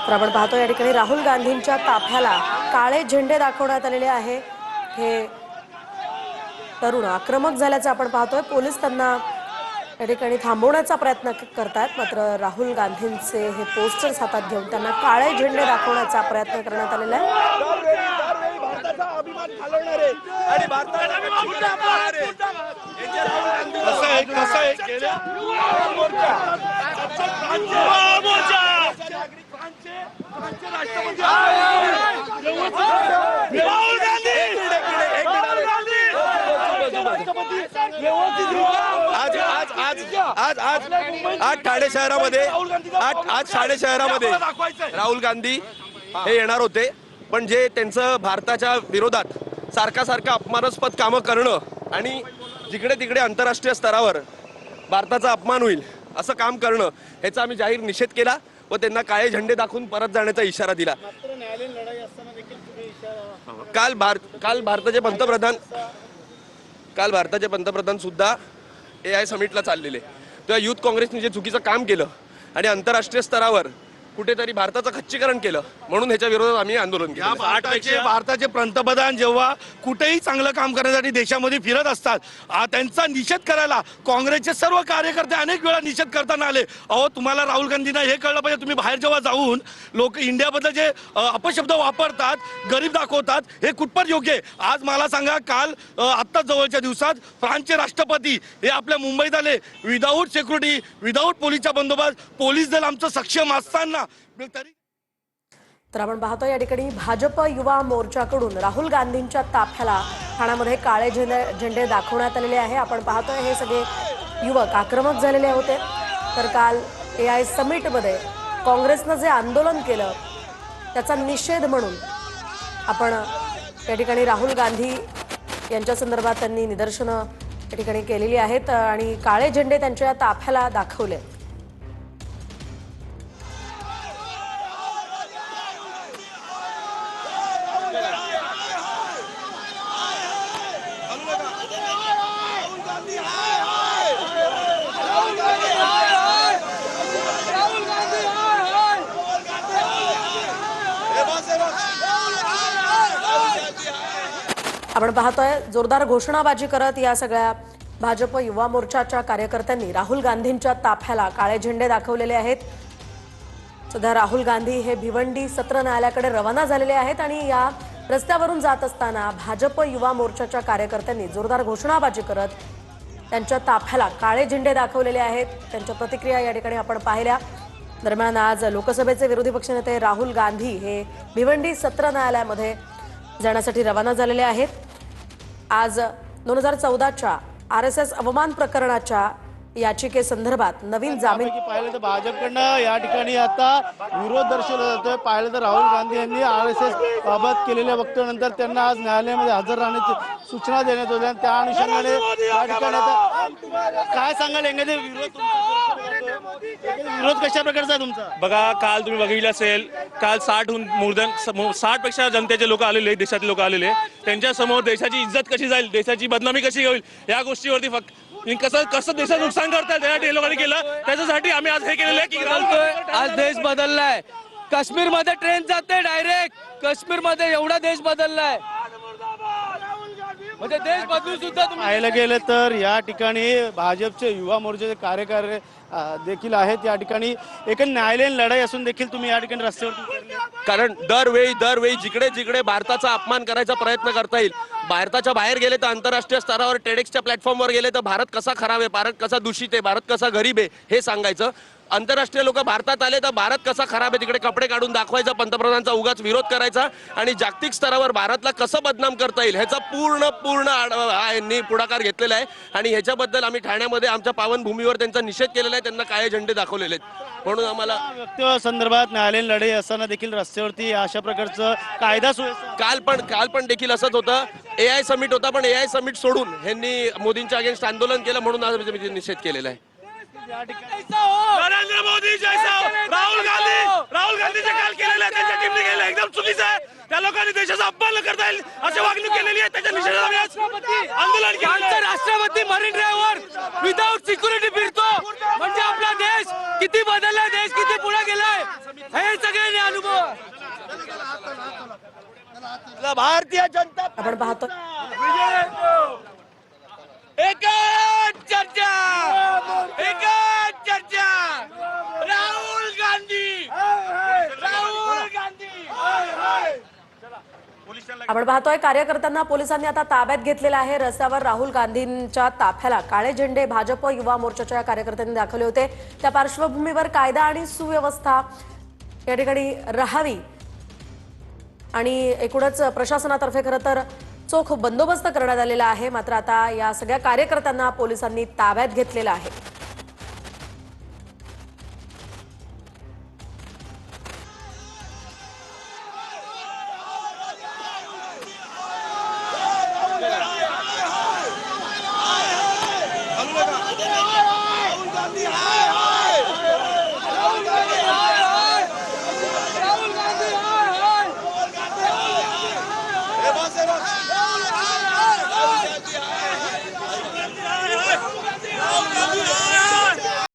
तर आपण पाहतो या ठिकाणी राहुल गांधींच्या ताफ्याला काळे झेंडे दाखवण्यात आलेले आहे। हे तरुण आक्रमक झाल्याचं आपण पाहतोय। पोलीस त्यांना या ठिकाणी थांबवण्याचा प्रयत्न करतात, मात्र राहुल गांधींचे हे पोस्टर्स हातात घेऊन त्यांना काळे झेंडे दाखवण्याचा प्रयत्न करण्यात आलेला आहे। भारताचा अभिमान घालवणारे आणि भारताला आज ठाणे शहरामध्ये राहुल गांधी हे येणार होते, पण जे त्यांचं भारताच्या विरोधात सारखं अपमानास्पद कामं करणं आणि जिकडे तिकडे आंतरराष्ट्रीय स्तरावर भारताचा अपमान होईल असं काम करणं ह्याचा आम्ही जाहीर निषेध केला व त्यांना काळे झेंडे दाखवून परत जाण्याचा इशारा दिला। काल भारताचे पंतप्रधान सुद्धा AI समिटला चाललेले, तेव्हा युथ काँग्रेसने जे चुकीचं काम केलं आणि आंतरराष्ट्रीय स्तरावर कुठेतरी भारताचं खच्चीकरण केलं म्हणून ह्याच्या विरोधात आम्ही आंदोलन केलं। भारताचे पंतप्रधान जेव्हा कुठेही चांगलं काम करण्यासाठी देशामध्ये फिरत असतात, त्यांचा निषेध करायला काँग्रेसचे सर्व कार्यकर्ते अनेक वेळा निषेध करताना आले। अहो, तुम्हाला राहुल गांधींना हे कळलं पाहिजे, तुम्ही बाहेर जेव्हा जाऊन लोक इंडियाबद्दल जे अपशब्द वापरतात, गरीब दाखवतात, हे कुठपर योग्य आहे? आज मला सांगा, काल आत्ता जवळच्या दिवसात फ्रान्सचे राष्ट्रपती हे आपल्या मुंबईत आले, विदाऊट सिक्युरिटी, विदाऊट पोलीसचा बंदोबस्त, पोलीस दल आमचं सक्षम असताना। तर आपण पाहतो या ठिकाणी भाजप युवा मोर्चाकडून राहुल गांधींच्या ताफ्याला ठाण्यामध्ये काळे झेंडे दाखवण्यात आलेले आहे। आपण पाहतोय हे सगळे युवक आक्रमक झालेले होते। तर काल AI समिटमध्ये काँग्रेसनं जे आंदोलन केलं त्याचा निषेध म्हणून आपण या ठिकाणी राहुल गांधी यांच्या संदर्भात त्यांनी निदर्शनं या ठिकाणी केलेली आहेत आणि काळे झेंडे त्यांच्या ताफ्याला दाखवले। आपण पाहतोय जोरदार घोषणाबाजी करत या सगळ्या भाजप युवा मोर्चाच्या कार्यकर्त्यांनी राहुल गांधींच्या ताफ्याला काळे झेंडे दाखवलेले आहेत। सध्या राहुल गांधी हे भिवंडी सत्र न्यायालयाकडे रवाना झालेले आहेत आणि या रस्त्यावरून जात असताना भाजप युवा मोर्चाच्या कार्यकर्त्यांनी जोरदार घोषणाबाजी करत त्यांच्या ताफ्याला काळे झेंडे दाखवलेले आहेत। त्यांच्या प्रतिक्रिया या ठिकाणी आपण पाहिल्या। दरम्यान आज लोकसभेचे विरोधी पक्षनेते राहुल गांधी हे भिवंडी सत्र न्यायालयामध्ये जाण्यासाठी रवाना झालेले आहेत। आज 2014च्या RSS अवमान प्रकरणाच्या याचिकेसंदर्भात नवीन जामीन पाहिलं तर भाजपकडनं या ठिकाणी आता विरोध दर्शवला जातोय। पाहिलं तर राहुल गांधी यांनी RSS बाबत केलेल्या वक्तव्यानंतर त्यांना आज न्यायालयामध्ये हजर राहण्याची सूचना देण्यात होत्या। त्या अनुषंगाने या ठिकाणी आता काय सांगाल, विरोध कशा प्रकारचा तुमचा? बघा, काल तुम्ही बघितलं असेल, काल 60 पेक्षा जनतेचे लोक आलेले, देशातील लोक आलेले, त्यांच्या समोर देशाची इज्जत कशी जाईल, देशाची बदनामी कशी होईल या गोष्टीवरती फक्त कसं देशाचं नुकसान करताय त्यासाठी लोकांनी केलं। त्याच्यासाठी आम्ही आज हे केलेलं आहे की आज देश बदललाय। काश्मीर मध्ये ट्रेन जाते डायरेक्ट, काश्मीर मध्ये एवढा देश बदललाय, म्हणजे देश बदलून सुद्धा पाहायला गेलं तर या ठिकाणी भाजपचे युवा मोर्चाचे कार्यकर्ते देखील आहेत। या ठिकाणी एक न्यायालयीन लढाई असून देखील तुम्ही या ठिकाणी रस्त्यावर, कारण दरवेळी जिकडे भारताचा अपमान करायचा प्रयत्न करता येईल, भारताच्या बाहेर गेले तर आंतरराष्ट्रीय स्तरावर टेडेक्सच्या प्लॅटफॉर्मवर गेले तर भारत कसा खराब आहे, भारत कसा दूषित आहे, भारत कसा गरीब आहे हे सांगायचं। आंतरराष्ट्रीय लोक भारतात आले तर भारत कसा खराब आहे तिकडे कपडे काढून दाखवायचा, पंतप्रधानांचा उगाच विरोध करायचा आणि जागतिक स्तरावर भारतला कसं बदनाम करता येईल ह्याचा पूर्ण यांनी पुढाकार घेतलेला आहे आणि ह्याच्याबद्दल आम्ही ठाण्यामध्ये आमच्या पावनभूमीवर त्यांचा निषेध केलेला आहे, त्यांना काळे झेंडे दाखवलेले आहेत। म्हणून आम्हाला वक्तव्य संदर्भात न्यायालयीन लढाई असताना देखील रस्त्यावरती अशा प्रकारचं कायदा काल पण देखील असंच होतं। AI समिट होता, पण AI समिट सोडून यांनी मोदींच्या अगेन्स्ट आंदोलन केलं म्हणून आज निषेध केलेला आहे। नरेंद्र मोदी जैसा राहुल गांधीचे काल केलेलं आहे, त्यांच्या टीमने केलं एकदम चुकीचं आहे। त्या लोकांनी देशाचा अपमान करता येईल अशी वागणूक केलेली आहे, त्याच्या निषेधार्थ आंदोलन केलं। राष्ट्रपती मरीन ड्रायव्हर विदाउट सिक्युरिटी फिरतो, म्हणजे आपला देश किती बदललाय, देश किती पुढे गेलाय हे सगळे नाही अनुभव. भारतीय जनता आपण पाहतो एकच चर्चा, एकच चर्चा. राहुल गांधी, राहुल गांधी. आपण पाहतोय कार्यकर्त्यांना पोलिसांनी आता ताब्यात घेतलेलं आहे. रस्त्यावर राहुल गांधींच्या ताफ्याला काळे झेंडे भाजप युवा मोर्चाच्या कार्यकर्त्यांनी दाखवले होते. त्या पार्श्वभूमीवर कायदा आणि सुव्यवस्था या ठिकाणी राहावी आणि एकूणच प्रशासनातर्फे खरं तर चोख बंदोबस्त करण्यात आलेला आहे. मात्र आता या सगळ्या कार्यकर्त्यांना पोलिसांनी ताब्यात घेतलेलं आहे. राहुल गांधी.